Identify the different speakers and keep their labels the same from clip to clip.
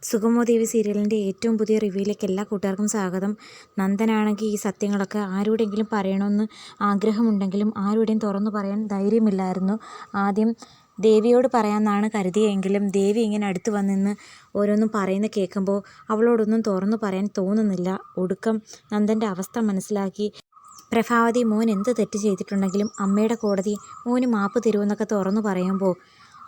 Speaker 1: സുഗമോ ദേവി സീരിയലിൻ്റെ ഏറ്റവും പുതിയ റിവ്യൂയിലേക്ക് എല്ലാ കൂട്ടുകാർക്കും സ്വാഗതം. നന്ദനാണെങ്കിൽ ഈ സത്യങ്ങളൊക്കെ ആരോടെങ്കിലും പറയണമെന്ന് ആഗ്രഹമുണ്ടെങ്കിലും ആരോടെയും തുറന്നു പറയാൻ ധൈര്യമില്ലായിരുന്നു. ആദ്യം ദേവിയോട് പറയാമെന്നാണ് കരുതിയെങ്കിലും ദേവി ഇങ്ങനെ അടുത്ത് വന്നിന്ന് ഓരോന്നും പറയുന്ന കേൾക്കുമ്പോൾ അവളോടൊന്നും തുറന്നു പറയാൻ തോന്നുന്നില്ല. ഒടുക്കം നന്ദൻ്റെ അവസ്ഥ മനസ്സിലാക്കി പ്രഭാവതി മോൻ എന്ത് തെറ്റ് ചെയ്തിട്ടുണ്ടെങ്കിലും അമ്മയുടെ കോടതി മോന് മാപ്പ് തരുമെന്നൊക്കെ തുറന്നു പറയുമ്പോൾ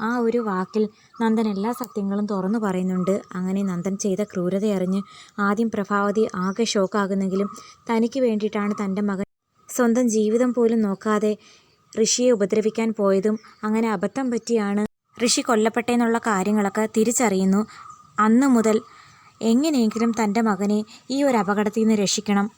Speaker 1: ആ ഒരു വാക്കിൽ നന്ദൻ എല്ലാ സത്യങ്ങളും തുറന്നു പറയുന്നുണ്ട്. അങ്ങനെ നന്ദൻ ചെയ്ത ക്രൂരത അറിഞ്ഞ് ആദ്യം പ്രഭാവതി ആകെ ഷോക്കാകുന്നെങ്കിലും തനിക്ക് വേണ്ടിയിട്ടാണ് തൻ്റെ മകൻ സ്വന്തം ജീവിതം പോലും നോക്കാതെ ഋഷിയെ ഉപദ്രവിക്കാൻ പോയതും അങ്ങനെ അബദ്ധം പറ്റിയാണ് ഋഷി കൊല്ലപ്പെട്ടെന്നുള്ള കാര്യങ്ങളൊക്കെ തിരിച്ചറിയുന്നു. അന്ന് മുതൽ എങ്ങനെയെങ്കിലും തൻ്റെ മകനെ ഈ ഒരു അപകടത്തിൽ നിന്ന് രക്ഷിക്കണം.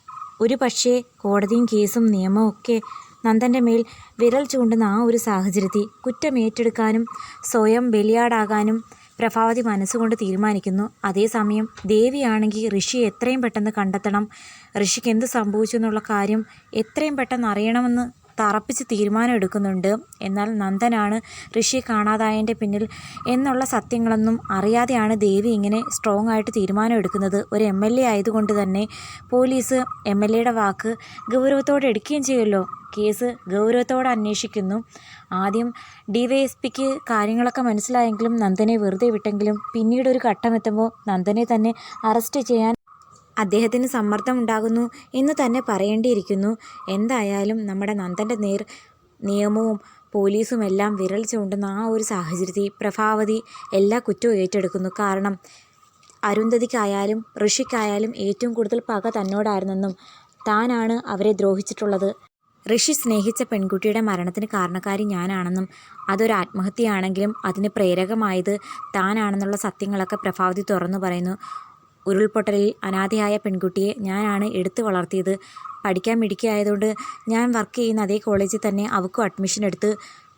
Speaker 1: ഒരു പക്ഷേ കോടതിയും കേസും നിയമവും ഒക്കെ നന്ദൻ്റെ മേൽ വിരൽ ചൂണ്ടുന്ന ആ ഒരു സാഹചര്യത്തിൽ കുറ്റം ഏറ്റെടുക്കാനും സ്വയം ബലിയാടാകാനും പ്രഭാവതി മനസ്സുകൊണ്ട് തീരുമാനിക്കുന്നു. അതേസമയം ദേവിയാണെങ്കിൽ ഋഷിയെ എത്രയും പെട്ടെന്ന് കണ്ടെത്തണം, ഋഷിക്ക് എന്ത് സംഭവിച്ചു എന്നുള്ള കാര്യം എത്രയും പെട്ടെന്ന് അറിയണമെന്ന് തറപ്പിച്ച് തീരുമാനം എടുക്കുന്നുണ്ട്. എന്നാൽ നന്ദനാണ് ഋഷിയെ കാണാതായതിൻ്റെ പിന്നിൽ എന്നുള്ള സത്യങ്ങളൊന്നും അറിയാതെയാണ് ദേവി ഇങ്ങനെ സ്ട്രോങ് ആയിട്ട് തീരുമാനം എടുക്കുന്നത്. ഒരു MLA ആയതുകൊണ്ട് തന്നെ പോലീസ് MLAയുടെ വാക്ക് ഗൗരവത്തോടെ എടുക്കുകയും ചെയ്യുമല്ലോ. കേസ് ഗൗരവത്തോടെ അന്വേഷിക്കുന്നു. ആദ്യം DYSPക്ക് കാര്യങ്ങളൊക്കെ മനസ്സിലായെങ്കിലും നന്ദനെ വെറുതെ വിട്ടെങ്കിലും പിന്നീട് ഒരു ഘട്ടമെത്തുമ്പോൾ നന്ദനെ തന്നെ അറസ്റ്റ് ചെയ്യാൻ അദ്ദേഹത്തിന് സമ്മർദ്ദമുണ്ടാകുന്നു എന്ന് തന്നെ പറയേണ്ടിയിരിക്കുന്നു. എന്തായാലും നമ്മുടെ നന്ദൻ്റെ നേർ നിയമവും പോലീസും എല്ലാം വിരൽ ചൂണ്ടുന്ന ആ ഒരു സാഹചര്യത്തിൽ പ്രഭാവതി എല്ലാ കുറ്റവും ഏറ്റെടുക്കുന്നു. കാരണം അരുന്ധതിക്കായാലും ഋഷിക്കായാലും ഏറ്റവും കൂടുതൽ പക തന്നോടായിരുന്നെന്നും താനാണ് അവരെ ദ്രോഹിച്ചിട്ടുള്ളത്, ഋഷി സ്നേഹിച്ച പെൺകുട്ടിയുടെ മരണത്തിന് കാരണക്കാരി ഞാനാണെന്നും അതൊരു ആത്മഹത്യയാണെങ്കിലും അതിന് പ്രേരകമായത് താനാണെന്നുള്ള സത്യങ്ങളൊക്കെ പ്രഭാവതി തുറന്നു പറയുന്നു. ഉരുൾപൊട്ടലിൽ അനാഥയായ പെൺകുട്ടിയെ ഞാനാണ് എടുത്തു വളർത്തിയത്. പഠിക്കാൻ മിടുക്കിയായതുകൊണ്ട് ഞാൻ വർക്ക് ചെയ്യുന്ന അതേ കോളേജിൽ തന്നെ അവൾക്കും അഡ്മിഷൻ എടുത്ത്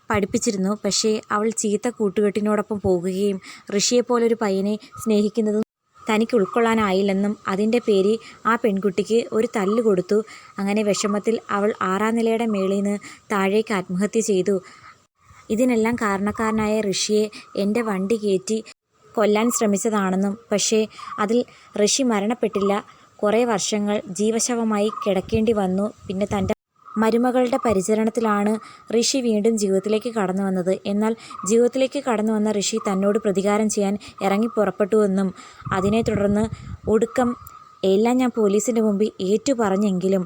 Speaker 1: പഠിപ്പിച്ചിരുന്നു. പക്ഷേ അവൾ ചീത്ത കൂട്ടുകെട്ടിനോടൊപ്പം പോകുകയും ഋഷിയെപ്പോലൊരു പയ്യനെ സ്നേഹിക്കുന്നതും തനിക്ക് ഉൾക്കൊള്ളാനായില്ലെന്നും അതിൻ്റെ പേരിൽ ആ പെൺകുട്ടിക്ക് ഒരു തല്ല് കൊടുത്തു. അങ്ങനെ വിഷമത്തിൽ അവൾ 6ാം നിലയുടെ മേളിൽ നിന്ന് താഴേക്ക് ആത്മഹത്യ ചെയ്തു. ഇതിനെല്ലാം കാരണക്കാരനായ ഋഷിയെ എൻ്റെ വണ്ടി കയറ്റി കൊല്ലാൻ ശ്രമിച്ചതാണെന്നും പക്ഷേ അതിൽ ഋഷി മരണപ്പെട്ടില്ല. കുറേ വർഷങ്ങൾ ജീവശവമായി കിടക്കേണ്ടി വന്നു. പിന്നെ തൻ്റെ മരുമകളുടെ പരിചരണത്തിലാണ് ഋഷി വീണ്ടും ജീവിതത്തിലേക്ക് കടന്നു വന്നത്. എന്നാൽ ജീവിതത്തിലേക്ക് കടന്നു വന്ന ഋഷി തന്നോട് പ്രതികാരം ചെയ്യാൻ ഇറങ്ങി പുറപ്പെട്ടുവെന്നും അതിനെ തുടർന്ന് ഒടുക്കം എല്ലാം ഞാൻ പോലീസിൻ്റെ മുമ്പിൽ ഏറ്റുപറഞ്ഞെങ്കിലും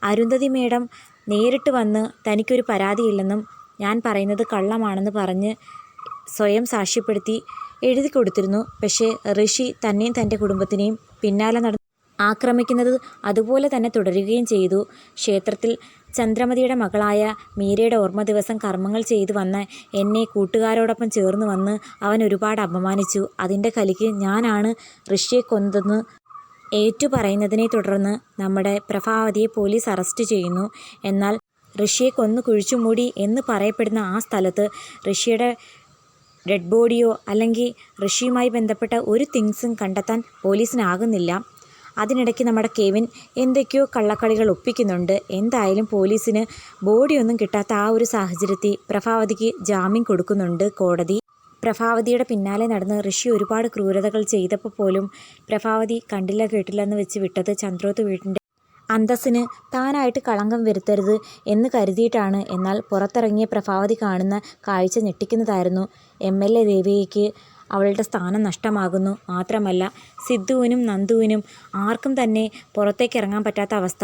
Speaker 1: അരുന്ധതി മേഡം നേരിട്ട് വന്ന് തനിക്കൊരു പരാതിയില്ലെന്നും ഞാൻ പറയുന്നത് കള്ളമാണെന്ന് പറഞ്ഞ് സ്വയം സാക്ഷ്യപ്പെടുത്തി എഴുതി കൊടുത്തിരുന്നു. പക്ഷേ ഋഷി തന്നെയും തൻ്റെ കുടുംബത്തിനെയും പിന്നാലെ നടന്ന് ആക്രമിക്കുന്നത് അതുപോലെ തന്നെ തുടരുകയും ചെയ്തു. ക്ഷേത്രത്തിൽ ചന്ദ്രമതിയുടെ മകളായ മീരയുടെ ഓർമ്മ ദിവസം കർമ്മങ്ങൾ ചെയ്തു വന്ന എന്നെ കൂട്ടുകാരോടൊപ്പം ചേർന്ന് വന്ന് അവൻ ഒരുപാട് അപമാനിച്ചു. അതിൻ്റെ കലിക്ക് ഞാനാണ് ഋഷിയെ കൊന്നതെന്ന് ഏറ്റുപറയുന്നതിനെ തുടർന്ന് നമ്മുടെ പ്രഭാവതിയെ പോലീസ് അറസ്റ്റ് ചെയ്യുന്നു. എന്നാൽ ഋഷിയെ കൊന്നു കുഴിച്ചുമൂടി എന്ന് പറയപ്പെടുന്ന ആ സ്ഥലത്ത് ഋഷിയുടെ ഡെഡ് ബോഡിയോ അല്ലെങ്കിൽ ഋഷിയുമായി ബന്ധപ്പെട്ട ഒരു തിങ്സും കണ്ടെത്താൻ പോലീസിനാകുന്നില്ല. അതിനിടയ്ക്ക് നമ്മുടെ കെവിൻ എന്തൊക്കെയോ കള്ളക്കളികൾ ഒപ്പിക്കുന്നുണ്ട്. എന്തായാലും പോലീസിന് ബോഡിയൊന്നും കിട്ടാത്ത ആ ഒരു സാഹചര്യത്തിൽ പ്രഭാവതിക്ക് ജാമ്യം കൊടുക്കുന്നുണ്ട് കോടതി. പ്രഭാവതിയുടെ പിന്നാലെ നടന്ന് ഋഷി ഒരുപാട് ക്രൂരതകൾ ചെയ്തപ്പോൾ പോലും പ്രഭാവതി കണ്ടില്ല കേട്ടില്ല എന്ന് വെച്ച് വിട്ടത് ചന്ദ്രോത്ത് വീട്ടിൻ്റെ അന്തസ്സിന് താനായിട്ട് കളങ്കം വരുത്തരുത് എന്ന് കരുതിയിട്ടാണ്. എന്നാൽ പുറത്തിറങ്ങിയ പ്രഭാവതി കാണുന്ന കാഴ്ച ഞെട്ടിക്കുന്നതായിരുന്നു. MLA ദേവിക്ക് അവളുടെ സ്ഥാനം നഷ്ടമാകുന്നു. മാത്രമല്ല സിദ്ധുവിനും നന്ദുവിനും ആർക്കും തന്നെ പുറത്തേക്ക് ഇറങ്ങാൻ പറ്റാത്ത അവസ്ഥ.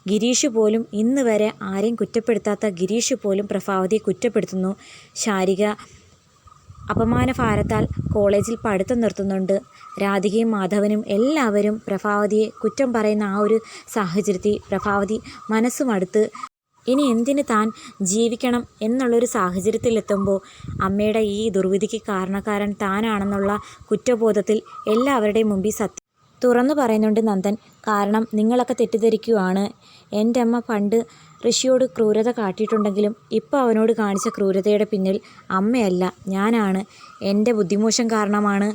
Speaker 1: ഗിരീഷ് പോലും ഇന്ന് വരെ ആരെയും കുറ്റപ്പെടുത്താത്ത ഗിരീഷ് പോലും പ്രഭാവതിയെ കുറ്റപ്പെടുത്തുന്നു. ശാരിക അപമാനഭാരത്താൽ കോളേജിൽ പഠിത്തം നിർത്തുന്നുണ്ട്. രാധികയും മാധവനും എല്ലാവരും പ്രഭാവതിയെ കുറ്റം പറയുന്ന ആ ഒരു സാഹചര്യത്തിൽ പ്രഭാവതി മനസ്സുമടുത്ത് ഇനി എന്തിന് താൻ ജീവിക്കണം എന്നുള്ളൊരു സാഹചര്യത്തിലെത്തുമ്പോൾ അമ്മയുടെ ഈ ദുർവിധിക്ക് കാരണക്കാരൻ താനാണെന്നുള്ള കുറ്റബോധത്തിൽ എല്ലാവരുടെയും മുമ്പിൽ സത്യം തുറന്നു പറയുന്നുണ്ട് നന്ദൻ. കാരണം നിങ്ങളൊക്കെ തെറ്റിദ്ധരിക്കുകയാണ്. എൻ്റെ അമ്മ പണ്ട് ഋഷിയോട് ക്രൂരത കാട്ടിയിട്ടുണ്ടെങ്കിലും ഇപ്പോൾ അവനോട് കാണിച്ച ക്രൂരതയുടെ പിന്നിൽ അമ്മയല്ല ഞാനാണ്. എൻ്റെ ബുദ്ധിമോശം കാരണമാണ്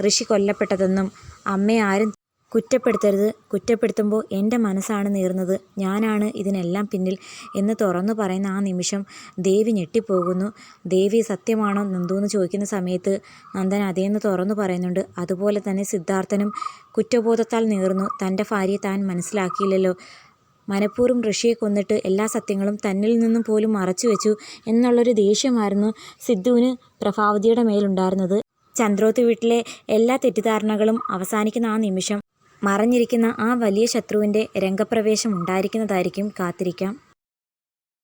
Speaker 1: ഋഷി കൊല്ലപ്പെട്ടതെന്നും അമ്മയെ ആരും കുറ്റപ്പെടുത്തരുത്. കുറ്റപ്പെടുത്തുമ്പോൾ എൻ്റെ മനസ്സാണ് നീറുന്നത്. ഞാനാണ് ഇതിനെല്ലാം പിന്നിൽ എന്ന് തുറന്നു പറയുന്ന ആ നിമിഷം ദേവി ഞെട്ടിപ്പോകുന്നു. ദേവി സത്യമാണോ നന്ദുവെന്ന് ചോദിക്കുന്ന സമയത്ത് നന്ദൻ അതേന്ന് തുറന്നു പറയുന്നുണ്ട്. അതുപോലെ തന്നെ സിദ്ധാർത്ഥനും കുറ്റബോധത്താൽ നീറുന്നു. തൻ്റെ ഭാര്യയെ താൻ മനസ്സിലാക്കിയില്ലല്ലോ. മനഃപൂർവ്വം ഋഷിയെ കൊന്നിട്ട് എല്ലാ സത്യങ്ങളും തന്നിൽ നിന്നും പോലും മറച്ചു വെച്ചു എന്നുള്ളൊരു ദേഷ്യമായിരുന്നു സിദ്ധുവിന് പ്രഭാവതിയുടെ മേലുണ്ടായിരുന്നത്. ചന്ദ്രോത്ത് വീട്ടിലെ എല്ലാ തെറ്റിദ്ധാരണകളും അവസാനിക്കുന്ന ആ നിമിഷം മറഞ്ഞിരിക്കുന്ന ആ വലിയ ശത്രുവിൻ്റെ രംഗപ്രവേശം ഉണ്ടായിരിക്കുന്നതായിരിക്കും. കാത്തിരിക്കാം.